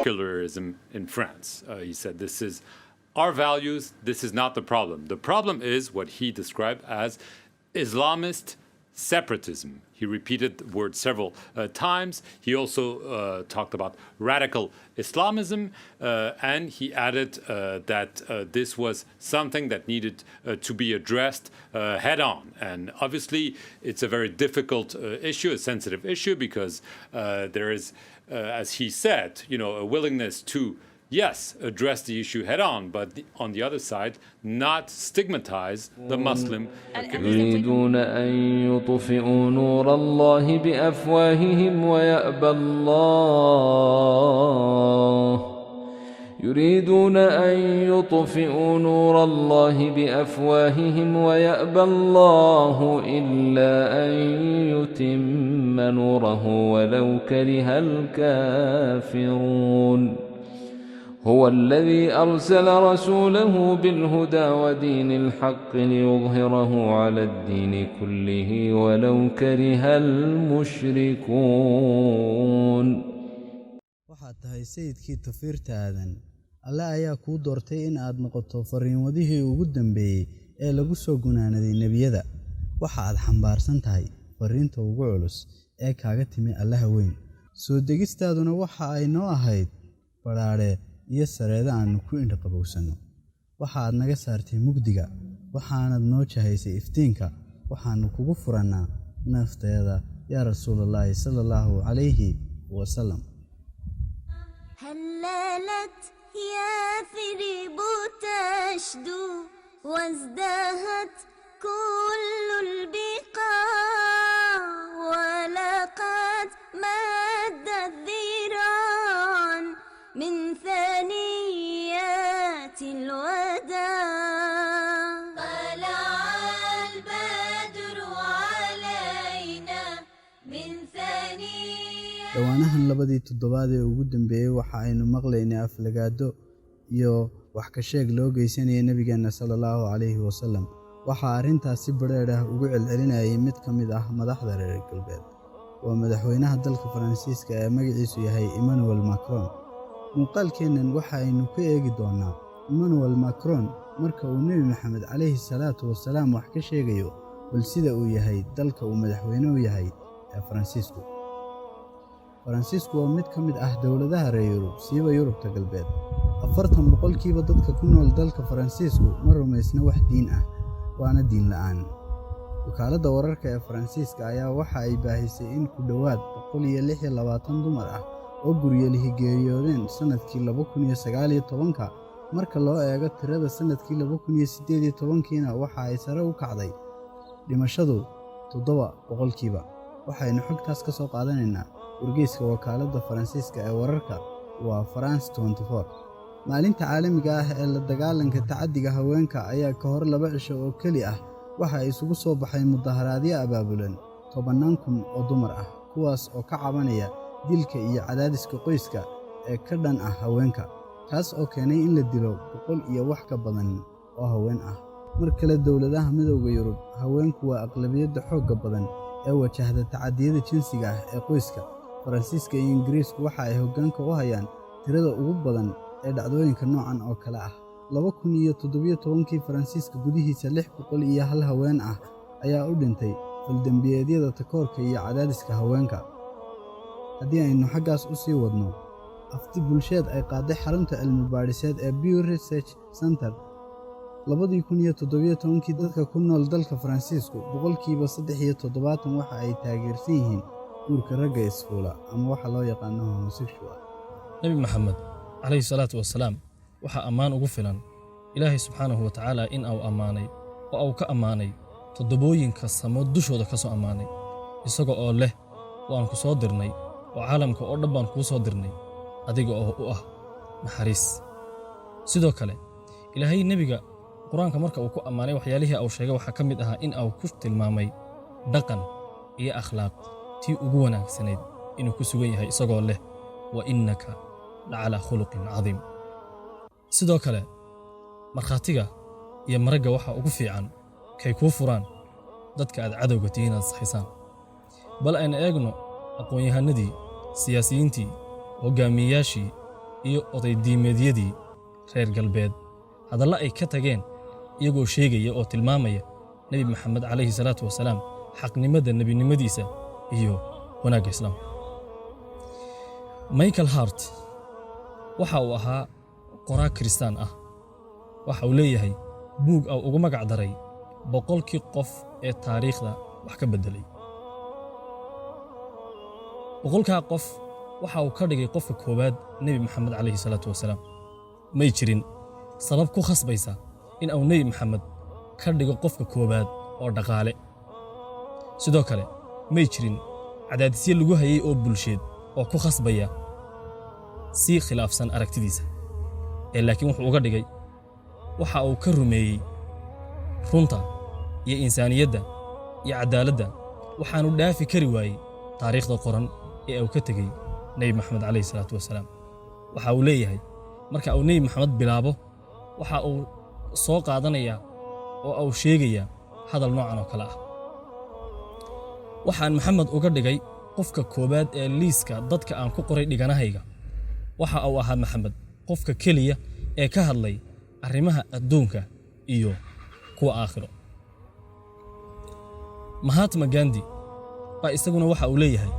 secularism in France. He said, this is our values, this is not the problem. The problem is what he described as Islamist separatism. He repeated the word several times. He also talked about radical Islamism, and he added that this was something that needed to be addressed head on. And obviously, it's a very difficult issue, a sensitive issue, because there is, as he said, a willingness to yes, address the issue head on, but on the other side, not stigmatize the Muslim community. يريدون أن يطفئوا نور الله بأفواههم ويأبى الله يريدون أن يطفئوا نور الله بأفواههم ويأبى الله إلا أن يتم نوره ولو كره الكافرون هو الذي أرسل رسوله بالهدى ودين الحق ليظهره على الدين كله ولو كره المشركون waxaad tahay sayidkii tafiirtaadan alle ayaa kuu doortay in aad noqoto fariinwadihii ugu dambeeyey ee lagu soo gunaanaday nebiyada waxa aad xambaarsan tahay fariinta ugu culus ee kaaga timi allaha weyn soo degistaaduna waxa ay noo ahayd badhaadhe iyo sareeda aanu ku indhaqabowsanno waxa aad naga saartay mugdiga waxaanad noo jahaysay iftiinka waxaanu kugu furannaa nafteeda yaa rasuulallaahi sala allahu calayhi wasalam هللت ياثرب تشدو وازدهت كل البقاع ولقد مد الذراع من ثنيات الوداع طلع البدر علينا من ثنيات dhawaanahan labadii toddobaad ee ugu dambeeyey waxa aynu maqlaynay aflagaado iyo wax ka sheeg loo geysanayay nebigeenna sallallahu calayhi wasallam waxaa arrintaas si badheedh ah ugu celcelinayay mid ka mid ah madaxda reer galbeed waa madaxweynaha dalka Faransiiska ee magaciisu yahay Emmanuel Macron muuqaalkeennan waxa aynu ka eegi doonaa Emmanuel Macron marka uu Nebi Maxamed calayhi salaatu wasalaam wax ka sheegayo bal sida uu yahay dalka uu madaxweynuhu yahay ee Faransiisku Faransiisku waa mid ka mid ah dawladaha reer Yurub siiba Yurubta galbeed 40% dadka ku nool dalka Faransiisku ma rumaysna wax diin ah waana diin la'aan wakaaladda wararka ee Faransiiska ayaa waxa ay baahisay in ku dhawaad 126 dumar ah oo guriyelihi geeriyoodeen sanadkii 2019 marka loo eego tirada sanadkii 2018 waxa ay sare u kacday dhimashadu 7%. waxaynu xogtaas ka soo qaadanaynaa wargeyska wakaaladda Faransiiska ee wararka waa France 24 maalinta caalamiga ah ee la dagaalanka tacaddiga haweenka ayaa ka hor 2 cisho oo keli ah waxa ay isugu soo baxay mudaharaadyo abaabulan 10,000 oo dumar ah kuwaas oo ka cabanaya dilka iyo cadaadiska qoyska ee ka dhan ah haweenka taas oo keenay in la dilo 100 iyo wax ka badan oo haween ah mar kale dawladaha midowga Yurub haweenku waa aqlabiyadda xoogga badan ee wajahda tacaddiyada jinsiga ah ee qoyska Faransiiska iyo Ingiriisku waxa ay hoggaanka u hayaan tirada ugu badan ee dhacdooyinka noocan oo kale ah 2017 Faransiiska gudihiisa 600 iyo hal haween ah ayaa u dhintay faldambiyeedyada takoorka iyo cadaadiska haweenka haddii aynu xaggaas u sii wadno afti bulsheed ay qaaday xarunta cilmi baadhiseed ee Pew Research Center 2017 dadka ku nool dalka Faransiisku 3% waxa ay taageersan yihiin guurka ragga isfuula ama waxa loo yaqaan homosexual Nabi Maxamed calayhi salaatu wasalaam waxa ammaan ugu filan Ilaahay subxaanahu wa ta'aala in uu amaanay oo uu ka amaanay toddobooyinka samo dushooda ka soo amaanay isagoo oo leh waan ku soo dirnay oo caalamka oo dhan baan ku soo dirnay adiga oo u ah naxariis sidoo kale Ilaahay nabiga quraanka marka uu ku amaanay waxyaalihii uu sheegay waxa kamid ahaa in uu ku tilmaamay dhaqan iyo akhlaaq tii ugu wanaagsaneed inuu ku sugan yahay isagoo leh wa innaka la'ala khuluqin azim sidoo kale marxaatiga iyo maraga waxa ugu fiican kay ku furaan dadka aad cadawga tiina saxisaan bal ayna eegno aqoon-yahanadii siyaasiyiintii hogaamiyaashii iyo odaydiimeedyadii reer galbeed hadalla ay ka tageen iyagoo sheegaya oo tilmaamaya nebi maxamed calayhi salaatu wasalaam xaqnimada nebinimadiisa iyo wanaagga islaamka. Michael Hart waxa uu ahaa qoraa Kiristaan ah. waxa uu leeyahay buug ugu magac daray 100kii qof ee taariikhda wax ka beddelay. 100kaa qof waxa uu ka dhigay qofka koowaad nebi maxamed calayhi salaatu wasalaam. may jirin sabab ku khasbaysa in uu nebi maxamed ka dhigo qofka koowaad oo dhaqaale. sidoo kale may jirin cadaadisyo lagu hayay oo bulsheed oo ku khasbaya si khilaafsan aragtidiisa, laakiin wuxuu uga dhigay waxa uu ka rumeeyey runta iyo insaaniyadda iyo cadaaladda waxaanu dhaafi kari waayey taariikhda qoran ee uu ka tegey nebi maxamed calayhi salaatu wasalaam. waxa uu leeyahay marka uu nebi maxamed bilaabo waxa uu soo qaadanayaa oo uu sheegayaa hadal noocan oo kale ah. waxaan maxamed uga dhigay qofka koowaad ee liiska dadka aan ku qoray dhiganahayga. waxa uu ahaa maxamed qofka keliya ee ka hadlay arrimaha adduunka iyo kuwa aakhiro. Mahatma Gandhi baa isaguna waxa uu leeyahay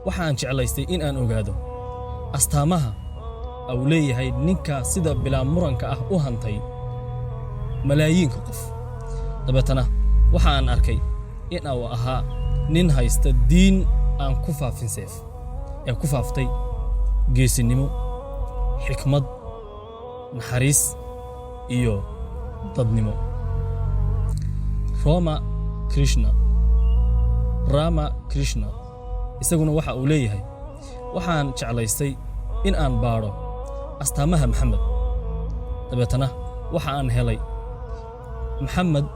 waxa aan jeclaystay in aan ogaado astaamaha uu leeyahay ninka sida bilaa muranka ah u hantay malaayiinka qof. dabeetana waxa aan arkay in uu ahaa nin haysta diin aan ku faafin seef ee ku faaftay geesinimo, xikmad, naxariis iyo dadnimo. Rama Krishna isaguna waxa uu leeyahay waxaan jeclaystay in aan baadho astaamaha maxamed. dabeetana waxa aan helay maxamed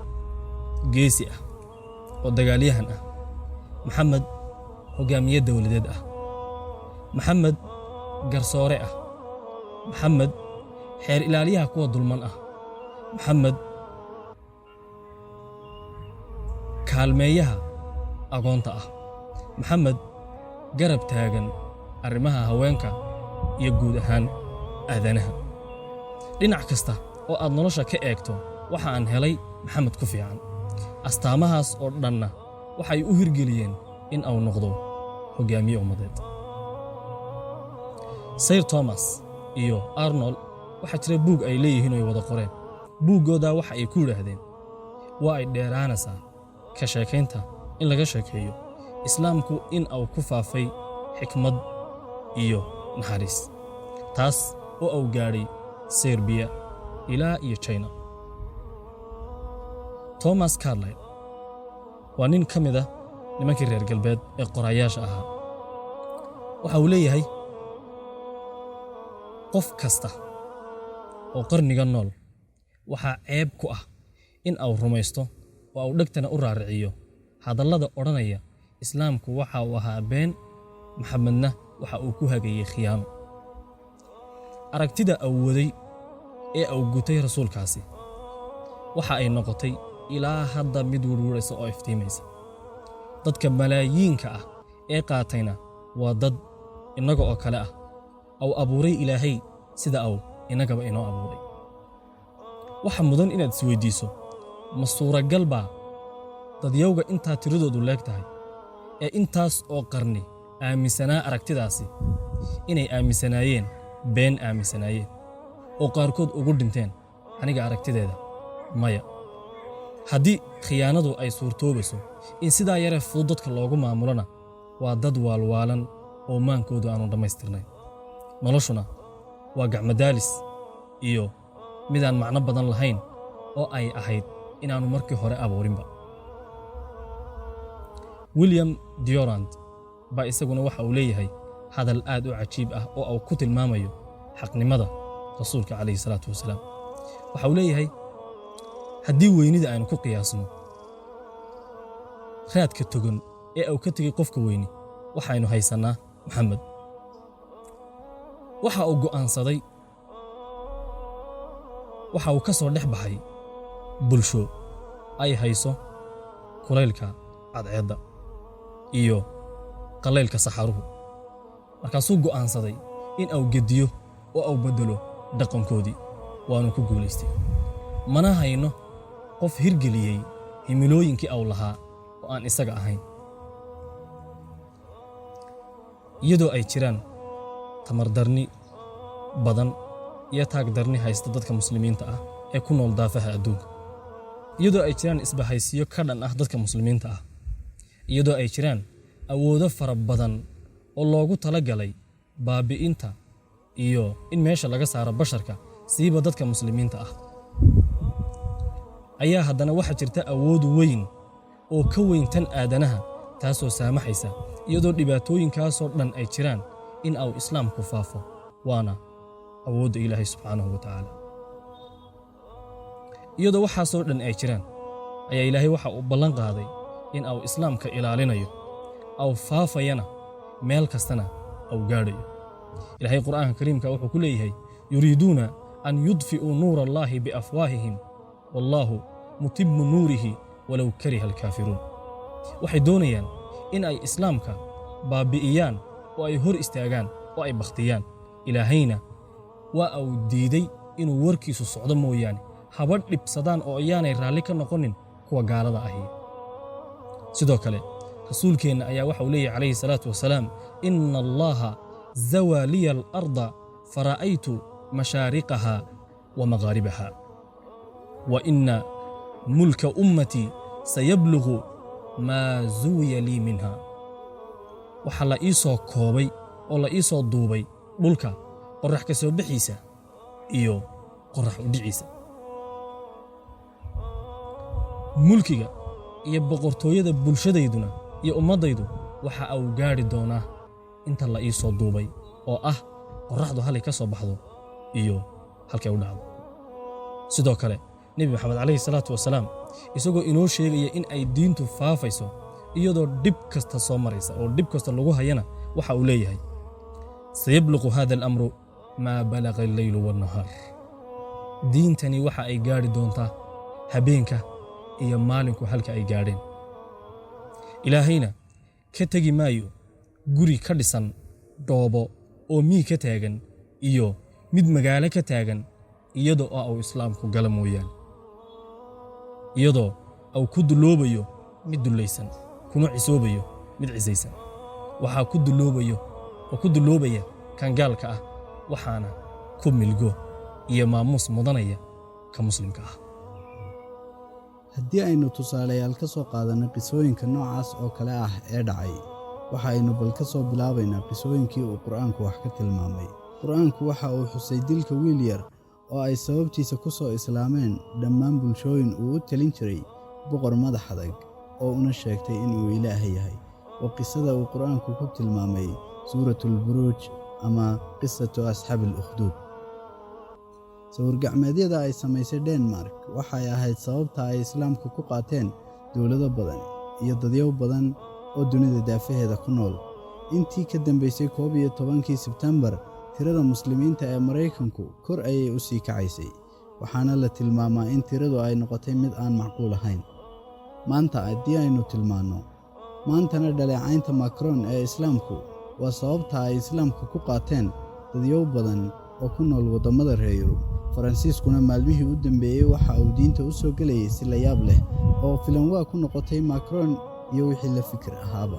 geesi ah oo dagaalyahan ah, maxamed hogaamiye dawladeed ah, maxamed garsoore ah, maxamed xeer ilaaliyaha kuwa dulman ah, maxamed kaalmeeyaha agoonta ah, maxamed garab taagan arrimaha haweenka iyo guud ahaan aadanaha. dhinac kasta oo aad nolosha ka eegto waxa aan helay maxamed ku fiican. astaamahaas oo dhanna waxay u hirgeliyeen in uu noqdo hogaamiye ummadeed. Sir Thomas iyo Arnold waxa jira buug ay leeyihiin oo ay wada qoreen. buuggooda waxa ay ku yiraahdeen waa ay dheeraanaysaa ka sheekaynta in laga sheekeeyo islaamku in uu ku faafay xikmad iyo naxariis, taas oo uu gaadhay Serbia ilaa iyo China. Thomas Carlyle waa nin ka mid ah nimankii reer galbeed ee qorayaasha ahaa. waxa uu leeyahay qof kasta oo qarniga nool waxaa ceeb ku ah in uu rumaysto oo uu dhegtana u raariciyo hadallada odhanaya islaamku waxa uu ahaa been, maxamedna waxa uu ku hagayey khiyaano. aragtida awooday ee uu gutay rasuulkaasi waxa ay noqotay ilaa hadda mid werweraysa oo iftiimaysa. dadka malaayiinka ah ee qaatayna waa dad inaga oo kale ah oo abuuray ilaahay sida uu inagaba inoo abuuray. waxa mudan inaad isweydiiso ma suuragal baa dadyowga intaa tiradoodu leeg tahay ee intaas oo qarni aaminsanaa aragtidaasi inay aaminsanaayeen been aaminsanaayeen oo qaarkood ugu dhinteen aniga aragtideeda? maya. haddii khiyaanadu ay suurtoobayso in sidaa yare fudud dadka loogu maamulona waa dad waalwaalan oo maankoodu aanu dhammaystirnayn. noloshuna waa gacmadaalis iyo midaan macno badan lahayn oo ay ahayd inaanu markii hore abuurinba. William Durant baa isaguna waxa uu leeyahay hadal aad u cajiib ah oo uu ku tilmaamayo xaqnimada rasuulka calayhi salaatu wasalaam. waxa uu leeyahay haddii weynida aynu ku qiyaasno raadka togan ee uu ka tegey qofka weyni waxaynu haysannaa maxamed. waxa uu go'aansaday waxa uu ka soo dhex baxay bulsho ay hayso kulaylka cadceedda iyo qalaylka saxaruhu. markaasuu go'aansaday in uu gediyo oo uu bedelo dhaqankoodii waanu ku guulaystay mana hayno qof hirgeliyey himilooyinkii uu lahaa oo aan isaga ahayn iyadoo ay jiraan tamardarni badan iyo taagdarni haysta dadka muslimiinta ah ee ku nool daafaha adduunka iyadoo ay jiraan isbahaysiyo ka dhan ah dadka muslimiinta ah iyadoo ay jiraan awoodo fara badan oo loogu talagalay baabi'inta iyo in meesha laga saaro basharka siiba dadka muslimiinta ah ayaa haddana waxa jirta awood weyn oo ka weyn tan aadanaha taasoo saamaxaysa iyadoo dhibaatooyinkaasoo dhan ay jiraan in uu islaamku faafo waana awoodda ilaahay subxaanahu wa tacaala iyadoo waxaasoo dhan ay jiraan ayaa ilaahay waxa uu ballan qaaday in uu islaamka ilaalinayo uu faafayana meel kastana uu gaadhayo ilaahay qur'aanka kariimka wuxuu ku leeyahay yuriiduuna an yudfi'uu nuura allaahi biafwaahihim wallaahu mutimmu nuurihi walow kariha alkaafiruun waxay doonayaan in ay islaamka baabi'iyaan oo ay hor istaagaan oo ay bakhtiyaan ilaahayna waa uu diiday inuu warkiisu socdo mooyaane haba dhibsadaan oo ayaanay raalli ka noqonin kuwa gaalada ahi sidoo kale rasuulkeenna ayaa waxa uu leeyahay calayhi salaatu wasalaam inna allaaha zawaa liya alarda fara'aytu mashaariqaha wa maghaaribaha wa inna mulka ummatii sayablugu maa zuwiya lii minha waxaa la ii soo koobay oo la ii soo duubay dhulka qorrax ka soo bixiisa iyo qorrax u dhiciisa mulkiga iyo boqortooyada bulshadayduna iyo ummaddaydu waxa uu gaadhi doonaa inta la ii soo duubay oo ah qorraxdu halay ka soo baxdo iyo halkay u dhacdo sidoo kale nebi maxamed calayhi salaatu wasalaam isagoo inoo sheegaya in ay diintu faafayso iyadoo dhib kasta soo maraysa oo dhib kasta lagu hayana waxa uu leeyahay sayabluqu hada alamru maa balaqa alleylu waannahaar diintani waxa ay gaadhi doontaa habeenka iyo maalinku halka ay gaadheen ilaahayna ka tegi maayo guri ka dhisan dhoobo oo mii ka taagan iyo mid magaalo ka taagan iyadoo uu islaamku gala mooyaane iyadoo uu ku duloobayo mid dullaysan kuna cisoobayo mid cisaysan waxaa ku duloobayo oo ku duloobaya kan gaalka ah waxaana ku milgo iyo maamuus mudanaya ka muslimka ah haddii aynu tusaalayaal ka soo qaadanno qisooyinka noocaas oo kale ah ee dhacay waxa aynu bal ka soo bilaabaynaa qisooyinkii uu qur'aanku wax ka tilmaamay qur'aanku waxa uu xusay dilka wiil yar oo ay sababtiisa ku soo islaameen dhammaan bulshooyin uu u talin jiray boqor madax adag oo una sheegtay inuu ilaahay yahay oo qisada uu qur'aanku ku tilmaamay suuratulburuuj ama qisatu asxaabi al-ukhduud sawir-gacmeedyada ay samaysay denmark waxay ahayd sababta ay islaamku ku qaateen dowlado badan iyo dadyow badan oo dunida daafaheeda ku nool intii ka dambaysay 11 Sebtembar tirada muslimiinta ee Mareykanku kor ayay u sii kacaysay waxaana la tilmaamaa in tiradu ay noqotay mid aan macquul ahayn maanta haddii aynu tilmaano maantana dhaleecaynta Macron ee islaamku waa sababta ay islaamku ku qaateen dadyow badan oo ku nool wadamada reer Yurub Faransiiskuna maalmihii u dambeeyay waxa uu diinta u soo galayay si la yaab leh oo filan waa ku noqotay Macron iyo wixii la fikir ahaaba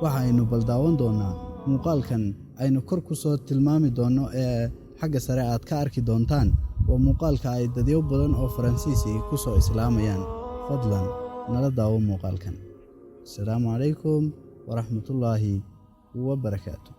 waxa aynu baldaawan doonaa muuqaalkan aynu kor ku soo tilmaami doono ee xagga sare aad ka arki doontaan waa muuqaalka ay dadyow badan oo Faransiisi ku soo islaamayaan fadlan nala daawo muuqaalkan assalaamu calaykum wa rahmatullaahi wa barakaatuh